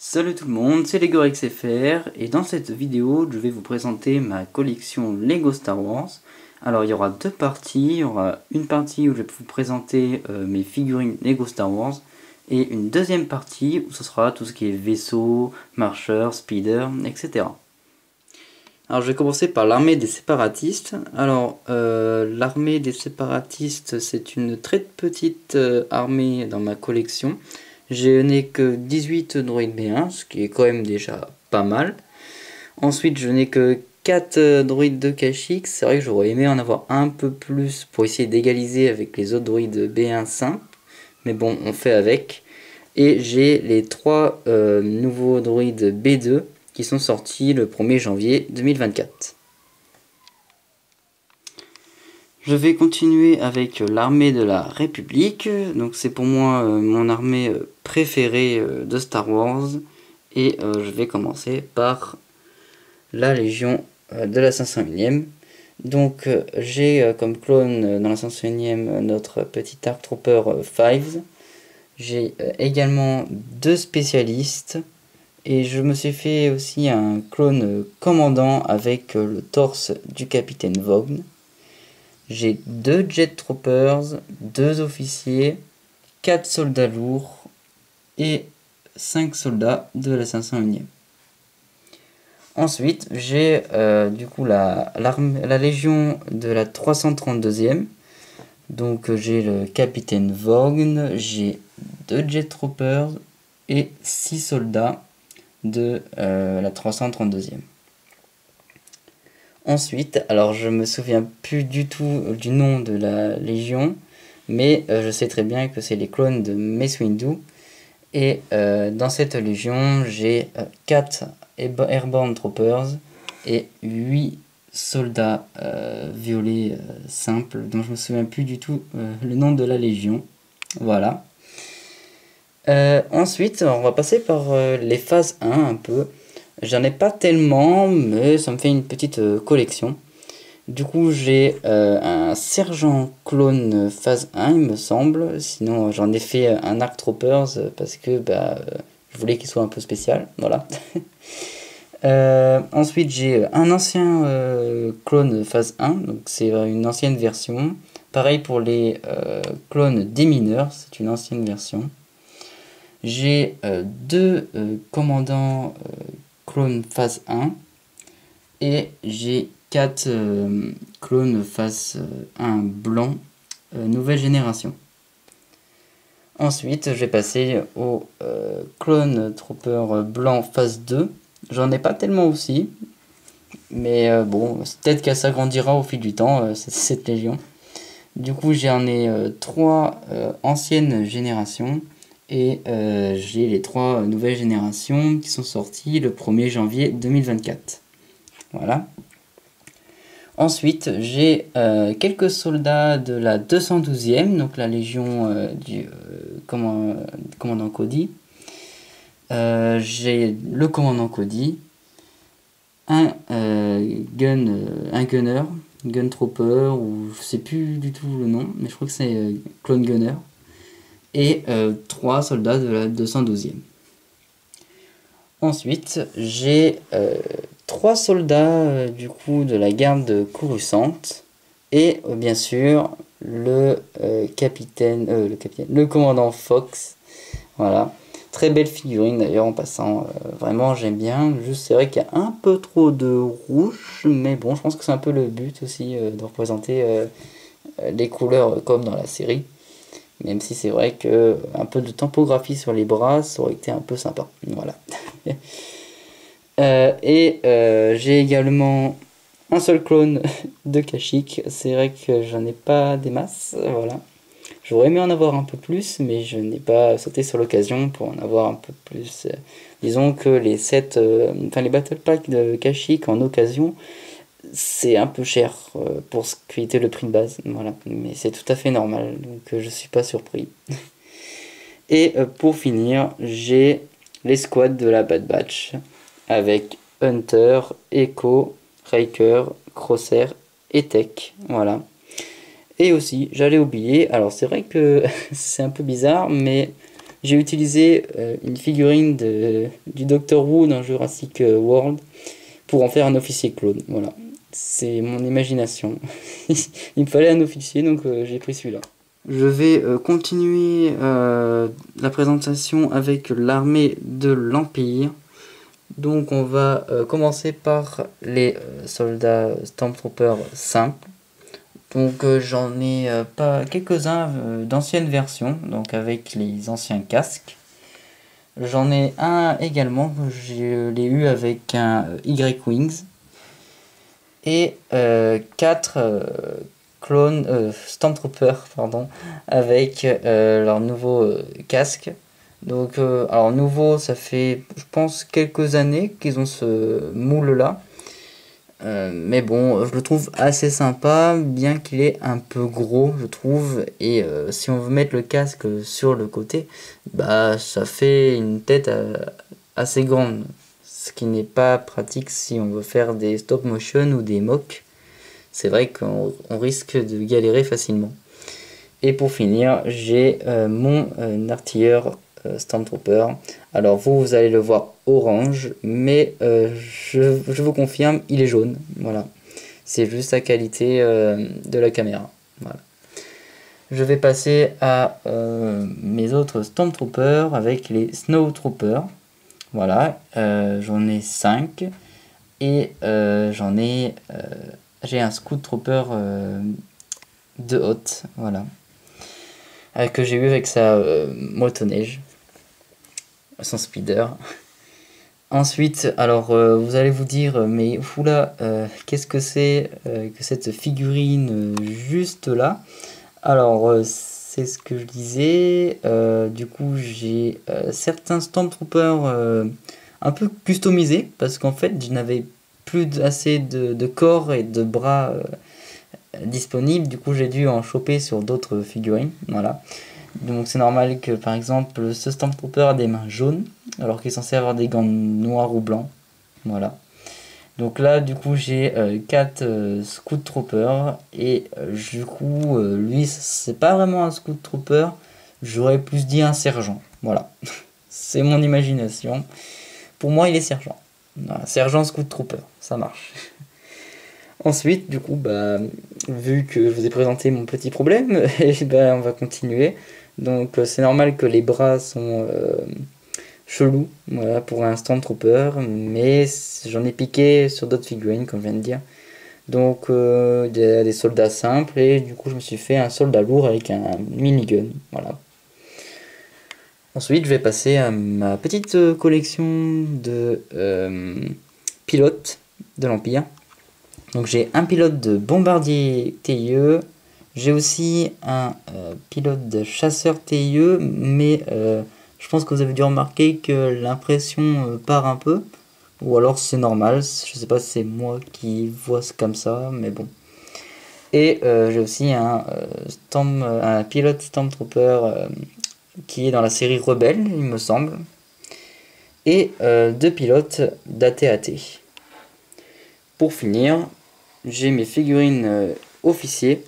Salut tout le monde, c'est LegoRxFR et dans cette vidéo je vais vous présenter ma collection Lego Star Wars. Alors il y aura deux parties, il y aura une partie où je vais vous présenter mes figurines Lego Star Wars et une deuxième partie où ce sera tout ce qui est vaisseau, marcheur, speeder, etc. Alors je vais commencer par l'armée des séparatistes. Alors l'armée des séparatistes, c'est une très petite armée dans ma collection. Je n'ai que 18 droïdes B1, ce qui est quand même déjà pas mal. Ensuite, je n'ai que 4 droïdes de Kashyyyk. C'est vrai que j'aurais aimé en avoir un peu plus pour essayer d'égaliser avec les autres droïdes B1 simples. Mais bon, on fait avec. Et j'ai les 3 nouveaux droïdes B2 qui sont sortis le 1er janvier 2024. Je vais continuer avec l'armée de la République. Donc c'est pour moi mon armée préférée de Star Wars. Et je vais commencer par la Légion de la 501e. Donc j'ai comme clone dans la 501e notre petit Dark Trooper Fives. J'ai également 2 spécialistes. Et je me suis fait aussi un clone commandant avec le torse du capitaine Vaughn. J'ai 2 Jet Troopers, 2 officiers, 4 soldats lourds et 5 soldats de la 501e. Ensuite, j'ai du coup la légion de la 332e. Donc j'ai le capitaine Vaughn, j'ai 2 Jet Troopers et 6 soldats de la 332e. Ensuite, alors je me souviens plus du tout du nom de la légion, mais je sais très bien que c'est les clones de Mace Windu. Et dans cette légion, j'ai 4 Airborne Troopers et 8 soldats violets simples, dont je me souviens plus du tout le nom de la légion. Voilà. Ensuite, on va passer par les phases 1 un peu. J'en ai pas tellement, mais ça me fait une petite collection. Du coup, j'ai un sergent clone phase 1, il me semble. Sinon, j'en ai fait un Arc Troopers parce que je voulais qu'il soit un peu spécial. Voilà. Ensuite, j'ai un ancien clone phase 1, donc c'est une ancienne version. Pareil pour les clones démineurs, c'est une ancienne version. J'ai 2 commandants clone phase 1 et j'ai 4 clones phase 1 blanc nouvelle génération. Ensuite, je vais passer au clone trooper blanc phase 2. J'en ai pas tellement aussi, mais bon, peut-être qu'elle s'agrandira au fil du temps, cette légion. Du coup, j'en ai 3 anciennes générations. Et j'ai les 3 nouvelles générations qui sont sorties le 1er janvier 2024. Voilà. Ensuite, j'ai quelques soldats de la 212e, donc la légion du commandant Cody. J'ai le commandant Cody, un gunner, gun trooper, ou je sais plus du tout le nom, mais je crois que c'est clone gunner. Et 3 soldats de la 212e. Ensuite, j'ai 3 soldats du coup de la garde Coruscant et bien sûr le commandant Fox. Voilà, très belle figurine d'ailleurs en passant. Vraiment, j'aime bien. Juste, c'est vrai qu'il y a un peu trop de rouge, mais bon, je pense que c'est un peu le but aussi de représenter les couleurs comme dans la série. Même si c'est vrai que un peu de typographie sur les bras, ça aurait été un peu sympa. Voilà. J'ai également un seul clone de Kashyyyk. C'est vrai que j'en ai pas des masses. Voilà. J'aurais aimé en avoir un peu plus, mais je n'ai pas sauté sur l'occasion pour en avoir un peu plus. Disons que les les Battle Pack de Kashyyyk en occasion, c'est un peu cher pour ce qui était le prix de base, voilà, mais c'est tout à fait normal, donc je suis pas surpris. Et pour finir, j'ai les squads de la Bad Batch avec Hunter, Echo, Riker, Crosshair et Tech, voilà. Et aussi, j'allais oublier, alors c'est vrai que c'est un peu bizarre, mais j'ai utilisé une figurine du Doctor Who dans Jurassic World pour en faire un officier clone. Voilà, c'est mon imagination. Il me fallait un officier, donc j'ai pris celui-là. Je vais continuer la présentation avec l'armée de l'Empire. Donc on va commencer par les soldats Stormtroopers simples. Donc j'en ai pas quelques-uns d'anciennes versions, donc avec les anciens casques. J'en ai un également, je l'ai eu avec un Y-Wings. Et 4 clones Stormtroopers, pardon, avec leur nouveau casque. Donc alors nouveau, ça fait je pense quelques années qu'ils ont ce moule là. Mais bon, je le trouve assez sympa, bien qu'il est un peu gros, je trouve. Et si on veut mettre le casque sur le côté, bah ça fait une tête assez grande. Ce qui n'est pas pratique si on veut faire des stop motion ou des mocks. C'est vrai qu'on risque de galérer facilement. Et pour finir, j'ai mon artilleur Stormtrooper. Alors vous allez le voir orange, mais je vous confirme, il est jaune. Voilà, c'est juste la qualité de la caméra. Voilà. Je vais passer à mes autres Stormtroopers avec les Snowtroopers. Voilà, j'en ai 5 et j'ai un Scout Trooper de haute, voilà, que j'ai eu avec sa motoneige, son speeder. Ensuite, alors vous allez vous dire, mais oula, qu'est-ce que c'est que cette figurine juste là? Alors, c'est ce que je disais. Du coup, j'ai certains Stormtroopers un peu customisés parce qu'en fait, je n'avais plus assez de corps et de bras disponibles. Du coup, j'ai dû en choper sur d'autres figurines. Voilà. Donc, c'est normal que par exemple, ce Stormtrooper a des mains jaunes alors qu'il est censé avoir des gants noirs ou blancs. Voilà. Donc là, du coup, j'ai 4 Scout Troopers et du coup, lui, c'est pas vraiment un Scout Trooper, j'aurais plus dit un sergent. Voilà, c'est mon imagination. Pour moi, il est sergent. Voilà, sergent Scout Trooper, ça marche. Ensuite, du coup, bah, vu que je vous ai présenté mon petit problème, et bah, on va continuer. Donc, c'est normal que les bras sont chelou, voilà, pour un Stormtrooper, mais j'en ai piqué sur d'autres figurines, comme je viens de dire. Donc, il y a des soldats simples, et du coup, je me suis fait un soldat lourd avec un minigun, voilà. Ensuite, je vais passer à ma petite collection de pilotes de l'Empire. Donc, j'ai un pilote de bombardier TIE, j'ai aussi un pilote de chasseur TIE, mais je pense que vous avez dû remarquer que l'impression part un peu. Ou alors c'est normal, je sais pas si c'est moi qui vois comme ça, mais bon. Et j'ai aussi un pilote Stormtrooper qui est dans la série Rebelle, il me semble. Et 2 pilotes d'AT-AT. Pour finir, j'ai mes figurines officiers.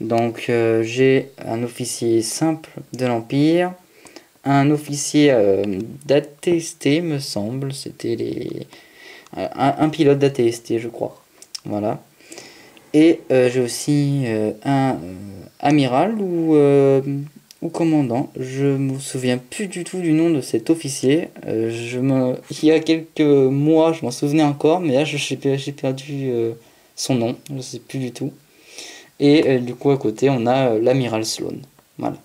Donc j'ai un officier simple de l'Empire, un officier d'ATST me semble, c'était un pilote d'ATST je crois, voilà. Et j'ai aussi un amiral ou commandant, je me souviens plus du tout du nom de cet officier. Il y a quelques mois je m'en souvenais encore, mais là j'ai perdu son nom, je sais plus du tout. Et du coup à côté on a l'amiral Sloane, voilà.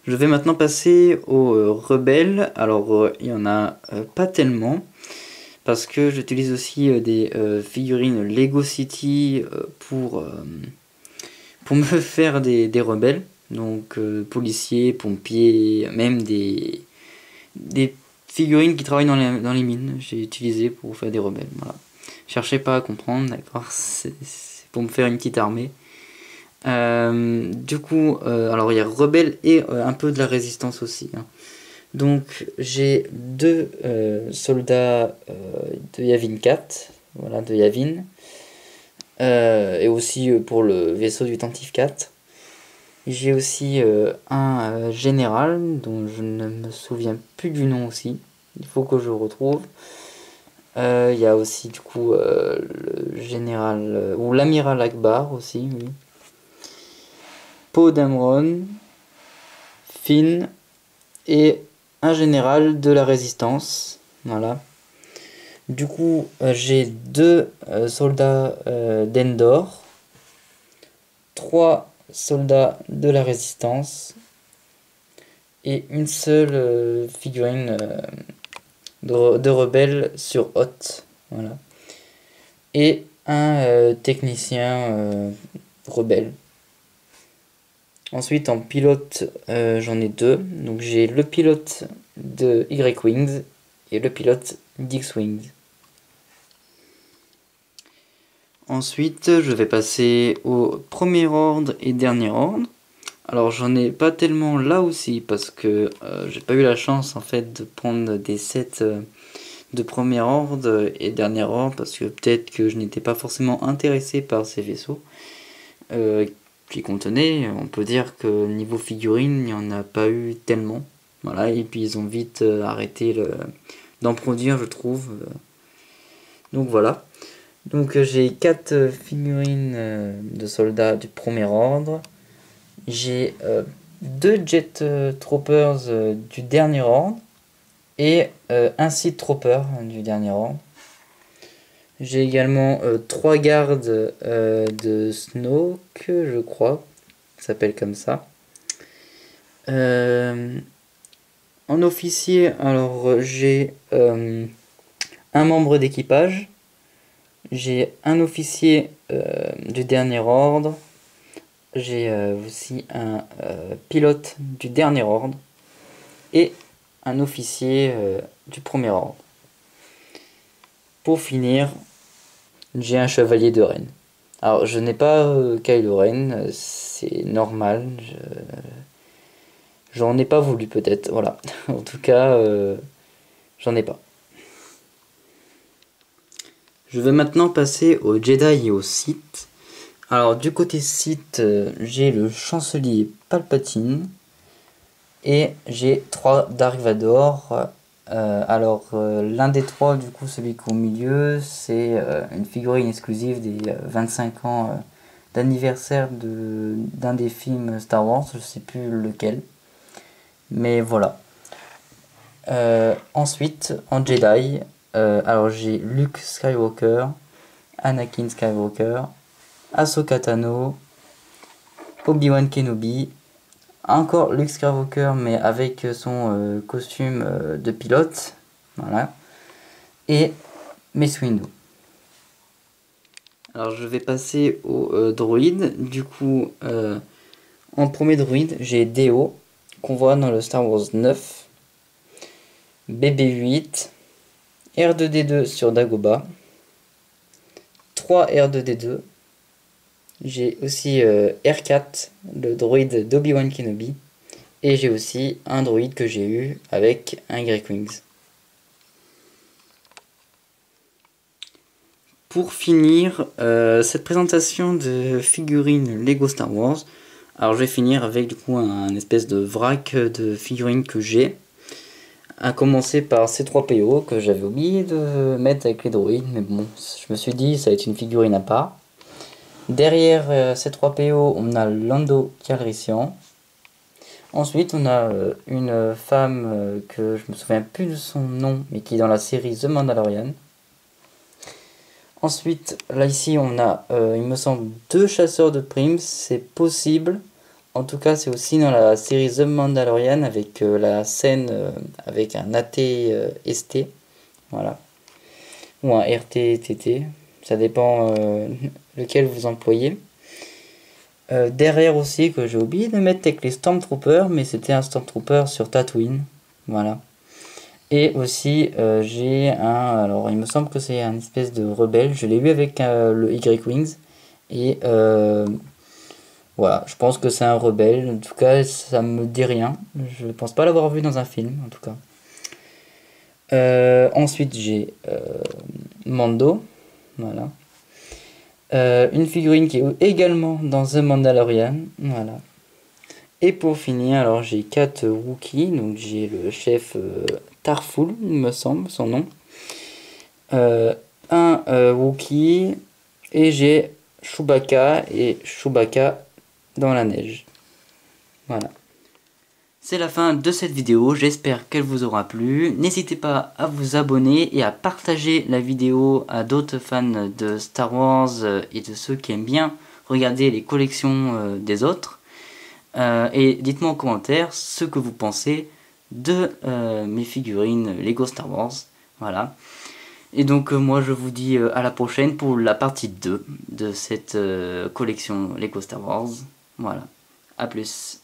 Je vais maintenant passer aux rebelles. Alors il y en a pas tellement parce que j'utilise aussi des figurines Lego City pour me faire des rebelles. Donc policiers, pompiers, même des figurines qui travaillent dans les mines. J'ai utilisé pour faire des rebelles. Voilà. Cherchez pas à comprendre, d'accord, c'est pour me faire une petite armée. Du coup, alors il y a rebelle et un peu de la résistance aussi, hein. Donc j'ai 2 soldats de Yavin 4, voilà, de Yavin, et aussi pour le vaisseau du Tantive 4. J'ai aussi un général dont je ne me souviens plus du nom aussi. Il faut que je retrouve. Il y a aussi du coup le général ou l'amiral Akbar aussi, oui. Poe Dameron, Finn et un général de la résistance. Voilà. Du coup, j'ai deux soldats d'Endor, trois soldats de la résistance et une seule figurine de rebelle sur Hoth. Voilà. Et un technicien rebelle. Ensuite, en pilote, j'en ai deux. Donc j'ai le pilote de Y-Wings et le pilote d'X-Wings. Ensuite, je vais passer au premier ordre et dernier ordre. Alors j'en ai pas tellement là aussi parce que j'ai pas eu la chance en fait de prendre des sets de premier ordre et dernier ordre parce que peut-être que je n'étais pas forcément intéressé par ces vaisseaux qui contenaient. On peut dire que niveau figurine, il n'y en a pas eu tellement. Voilà, et puis ils ont vite arrêté d'en produire, je trouve. Donc voilà. Donc j'ai 4 figurines de soldats du premier ordre. J'ai 2 Jet Troopers du dernier ordre et un Sith Trooper du dernier ordre. J'ai également 3 gardes de Snoke, je crois, ça s'appelle comme ça. En officier, alors j'ai un membre d'équipage, j'ai un officier du dernier ordre, j'ai aussi un pilote du dernier ordre et un officier du premier ordre. Pour finir, j'ai un chevalier de Ren. Alors je n'ai pas Kylo Ren, c'est normal, j'en ai pas voulu peut-être, voilà. En tout cas, j'en ai pas. Je vais maintenant passer aux Jedi et aux Sith. Alors du côté Sith, j'ai le chancelier Palpatine et j'ai 3 Dark Vador. L'un des 3, du coup celui qui est au milieu, c'est une figurine exclusive des 25 ans d'anniversaire d'un des films Star Wars, je sais plus lequel. Mais voilà. Ensuite, en Jedi, alors j'ai Luke Skywalker, Anakin Skywalker, Ahsoka Tano, Obi-Wan Kenobi, encore Luke Skywalker mais avec son costume de pilote, voilà, et Mace Windu. Alors je vais passer au droïde. Du coup, en premier droïde, j'ai D.O, qu'on voit dans le Star Wars 9, BB-8, R2-D2 sur Dagobah, 3 R2-D2, j'ai aussi R4, le droïde d'Obi-Wan Kenobi, et j'ai aussi un droïde que j'ai eu avec un Y-Wings. Pour finir cette présentation de figurines Lego Star Wars, alors je vais finir avec du coup un espèce de vrac de figurines que j'ai. À commencer par C3PO que j'avais oublié de mettre avec les droïdes, mais bon, je me suis dit ça va être une figurine à part. Derrière C3PO, on a Lando Calrissian. Ensuite, on a une femme que je me souviens plus de son nom, mais qui est dans la série The Mandalorian. Ensuite, là ici, on a, il me semble, 2 chasseurs de primes, c'est possible. En tout cas, c'est aussi dans la série The Mandalorian avec la scène avec un AT-ST, voilà, ou un RT-TT, ça dépend lequel vous employez. Derrière aussi, que j'ai oublié de mettre avec les Stormtroopers, mais c'était un Stormtrooper sur Tatooine, voilà. Et aussi, j'ai alors il me semble que c'est un espèce de rebelle, je l'ai eu avec le Y-Wings, et voilà, je pense que c'est un rebelle, en tout cas ça me dit rien, je pense pas l'avoir vu dans un film en tout cas. Ensuite j'ai Mando, voilà. Une figurine qui est également dans The Mandalorian, voilà. Et pour finir, alors j'ai 4 Wookiees, donc j'ai le chef Tarful, il me semble, son nom. Un Wookie, et j'ai Chewbacca et Chewbacca dans la neige. Voilà. C'est la fin de cette vidéo, j'espère qu'elle vous aura plu. N'hésitez pas à vous abonner et à partager la vidéo à d'autres fans de Star Wars et de ceux qui aiment bien regarder les collections des autres. Et dites-moi en commentaire ce que vous pensez de mes figurines Lego Star Wars. Voilà. Et donc moi je vous dis à la prochaine pour la partie 2 de cette collection Lego Star Wars. Voilà. A plus.